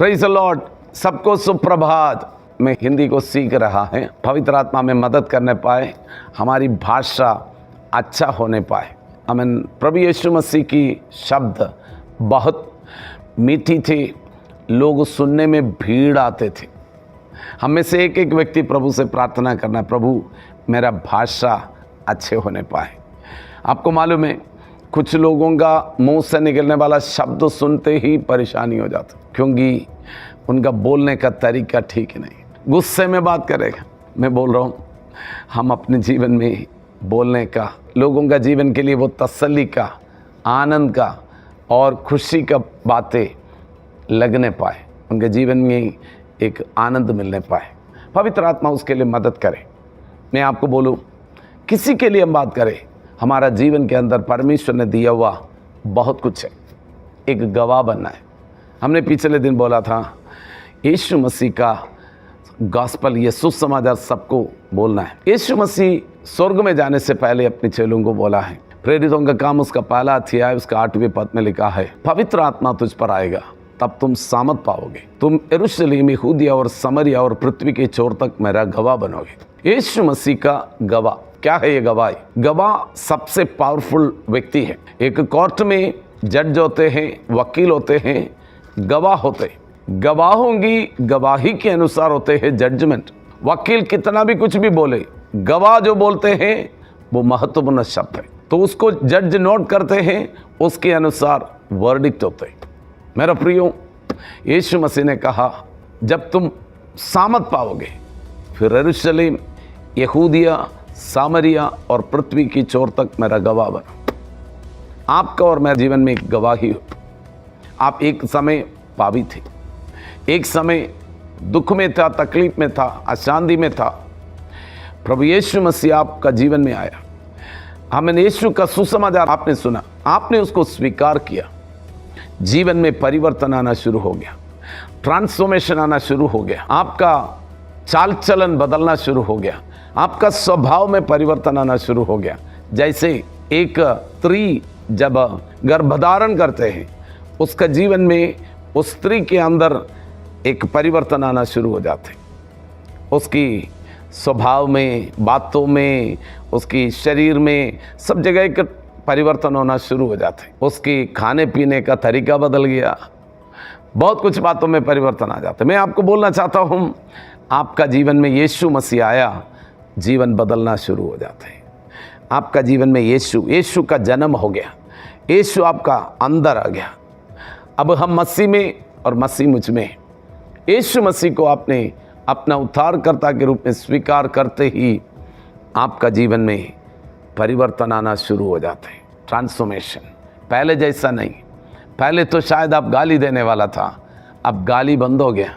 Praise the Lord. सबको सुप्रभात। मैं हिंदी को सीख रहा है, पवित्र आत्मा में मदद करने पाए, हमारी भाषा अच्छा होने पाए। आमीन। प्रभु यीशु मसीह की शब्द बहुत मीठी थी, लोग सुनने में भीड़ आते थे। हम में से एक एक व्यक्ति प्रभु से प्रार्थना करना, प्रभु मेरा भाषा अच्छे होने पाए। आपको मालूम है, कुछ लोगों का मुंह से निकलने वाला शब्द सुनते ही परेशानी हो जाती, क्योंकि उनका बोलने का तरीका ठीक नहीं, गुस्से में बात करेगा। मैं बोल रहा हूँ, हम अपने जीवन में बोलने का, लोगों का जीवन के लिए वो तसल्ली का, आनंद का और खुशी का बातें लगने पाए, उनके जीवन में एक आनंद मिलने पाए। पवित्र आत्मा उसके लिए मदद करे। मैं आपको बोलूँ, किसी के लिए हम बात करें, हमारा जीवन के अंदर परमेश्वर ने दिया हुआ बहुत कुछ है। एक गवाह बनना है। हमने पिछले दिन बोला था, यीशु मसीह का गॉस्पल, ये सुसमाचार सबको बोलना है। यीशु मसीह स्वर्ग में जाने से पहले अपने चेलों को बोला है, प्रेरितों का काम उसका पहला अध्याय उसका 8वें पद में लिखा है, पवित्र आत्मा तुझ पर आएगा, तब तुम सामर्थ पाओगे, तुम यरूशलेम, यहूदिया और समरिया और पृथ्वी के छोर तक मेरा गवाह बनोगे। यीशु मसीह का गवाह क्या है? ये गवाही, गवाह सबसे पावरफुल व्यक्ति है। एक कोर्ट में जज होते हैं, वकील होते हैं, गवाह होते हैं। गवाहों की गवाही के अनुसार होते हैं जजमेंट। वकील कितना भी कुछ भी बोले, गवाह जो बोलते हैं वो महत्वपूर्ण शब्द है, तो उसको जज नोट करते हैं, उसके अनुसार वर्डिक्ट होते हैं। मेरा प्रियो, यीशु मसीह ने कहा, जब तुम सामर्थ पाओगे, फिर यरूशलेम, यहूदिया, सामरिया और पृथ्वी की छोर तक मेरा गवाह बनो। आपका और मेरे जीवन में एक गवाही हो। आप एक समय पापी थे, एक समय दुख में था, तकलीफ में था, अशांति में था। प्रभु यीशु मसीह आपका जीवन में आया। हमें यीशु का सुसमाचार आपने सुना, आपने उसको स्वीकार किया, जीवन में परिवर्तन आना शुरू हो गया, ट्रांसफॉर्मेशन आना शुरू हो गया, आपका चाल चलन बदलना शुरू हो गया, आपका स्वभाव में परिवर्तन आना शुरू हो गया। जैसे एक स्त्री जब गर्भधारण करते हैं, उसका जीवन में उस स्त्री के अंदर एक परिवर्तन आना शुरू हो जाते, उसकी स्वभाव में, बातों में, उसकी शरीर में, सब जगह एक परिवर्तन होना शुरू हो जाते। उसकी खाने पीने का तरीका बदल गया, बहुत कुछ बातों में परिवर्तन आ जाते। मैं आपको बोलना चाहता हूँ, आपका जीवन में यीशु मसीह आया, जीवन बदलना शुरू हो जाते हैं। आपका जीवन में यीशु का जन्म हो गया, यीशु आपका अंदर आ गया। अब हम मसीह में और मसीह मुझ में। यीशु मसीह को आपने अपना उद्धारकर्ता के रूप में स्वीकार करते ही आपका जीवन में परिवर्तन आना शुरू हो जाते हैं, ट्रांसफॉर्मेशन। पहले जैसा नहीं, पहले तो शायद आप गाली देने वाला था, अब गाली बंद हो गया।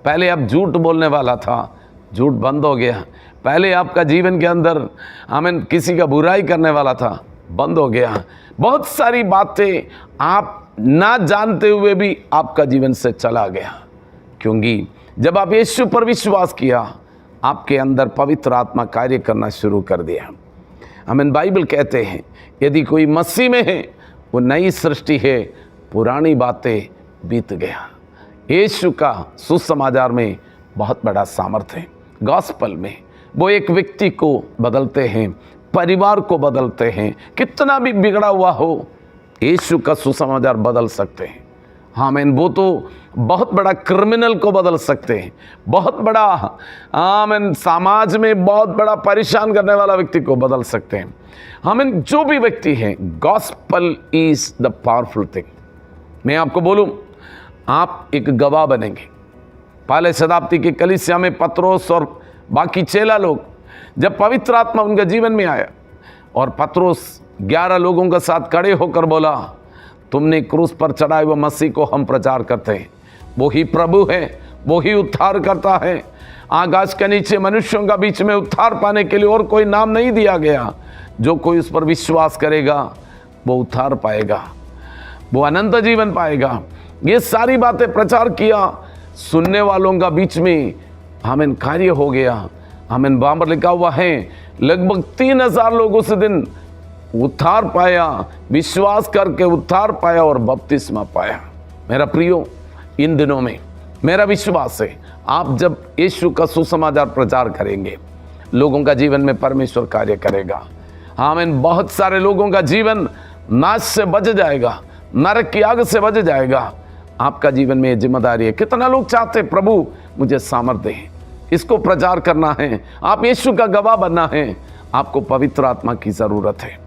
पहले आप झूठ बोलने वाला था, झूठ बंद हो गया। पहले आपका जीवन के अंदर आमीन किसी का बुराई करने वाला था, बंद हो गया। बहुत सारी बातें आप ना जानते हुए भी आपका जीवन से चला गया, क्योंकि जब आप यीशु पर विश्वास किया, आपके अंदर पवित्र आत्मा कार्य करना शुरू कर दिया। आमीन। बाइबल कहते हैं, यदि कोई मसीह में है, वो नई सृष्टि है, पुरानी बातें बीत गया। यीशु का सुसमाचार में बहुत बड़ा सामर्थ्य है। गॉस्पल में वो एक व्यक्ति को बदलते हैं, परिवार को बदलते हैं। कितना भी बिगड़ा हुआ हो, यीशु का सुसमाचार बदल सकते हैं। हाँ मैन, वो तो बहुत बड़ा क्रिमिनल को बदल सकते हैं, बहुत बड़ा आमीन समाज में बहुत बड़ा परेशान करने वाला व्यक्ति को बदल सकते हैं। आमीन। जो भी व्यक्ति है, gospel is the powerful thing. मैं आपको बोलूं, आप एक गवाह बनेंगे। पहले शताब्दी की कलीसिया में पत्रोस और बाकी चेला लोग, जब पवित्र आत्मा उनके जीवन में आया और पत्रोस 11 लोगों के साथ खड़े होकर बोला, तुमने क्रूस पर चढ़ाए हुए मसीह को हम प्रचार करते हैं, वो ही प्रभु है, वो ही उद्धार करता है। आकाश के नीचे मनुष्यों का बीच में उद्धार पाने के लिए और कोई नाम नहीं दिया गया। जो कोई उस पर विश्वास करेगा वो उद्धार पाएगा, वो अनंत जीवन पाएगा। ये सारी बातें प्रचार किया, सुनने वालों का बीच में हमें कार्य हो गया। हमें वहाँ पर लिखा हुआ है, लगभग 3000 लोग उस दिन उद्धार पाया, विश्वास करके उद्धार पाया और बपतिस्मा पाया। मेरा प्रियो, इन दिनों में मेरा विश्वास है आप जब यीशु का सुसमाचार प्रचार करेंगे, लोगों का जीवन में परमेश्वर कार्य करेगा। आमीन। बहुत सारे लोगों का जीवन नाश से बच जाएगा, नरक की आग से बच जाएगा। आपका जीवन में ये जिम्मेदारी है। कितना लोग चाहते हैं प्रभु मुझे सामर्थ्य है, इसको प्रचार करना है, आप यीशु का गवाह बनना है। आपको पवित्र आत्मा की ज़रूरत है।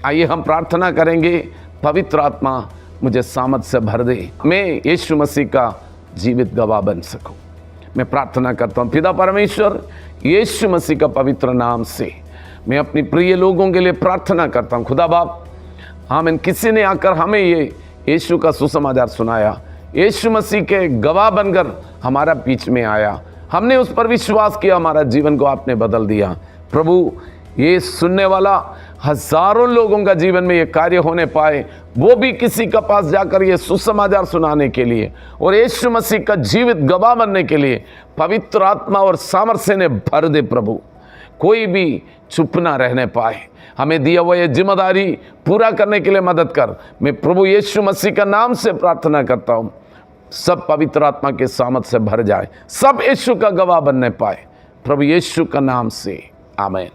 आइए हम प्रार्थना करेंगे, पवित्र आत्मा मुझे सामर्थ से भर दे, मैं यीशु मसीह का जीवित गवाह बन सकूं। मैं प्रार्थना करता हूं पिता परमेश्वर, यीशु मसीह का पवित्र नाम से मैं अपनी प्रिय लोगों के लिए प्रार्थना करता हूं। खुदा बाप, आमीन। किसी ने आकर हमें ये यीशु का सुसमाचार सुनाया, यीशु मसीह के गवाह बनकर हमारा बीच में आया, हमने उस पर विश्वास किया, हमारा जीवन को आपने बदल दिया। प्रभु, ये सुनने वाला हजारों लोगों का जीवन में ये कार्य होने पाए, वो भी किसी के पास जाकर ये सुसमाचार सुनाने के लिए और यीशु मसीह का जीवित गवाह बनने के लिए पवित्र आत्मा और सामर्थ्य ने भर दे। प्रभु, कोई भी चुप ना रहने पाए, हमें दिया हुआ ये जिम्मेदारी पूरा करने के लिए मदद कर। मैं प्रभु यीशु मसीह का नाम से प्रार्थना करता हूँ, सब पवित्र आत्मा के सामर्थ से भर जाए, सब यीशु का गवाह बनने पाए, प्रभु यीशु का नाम से, आमीन।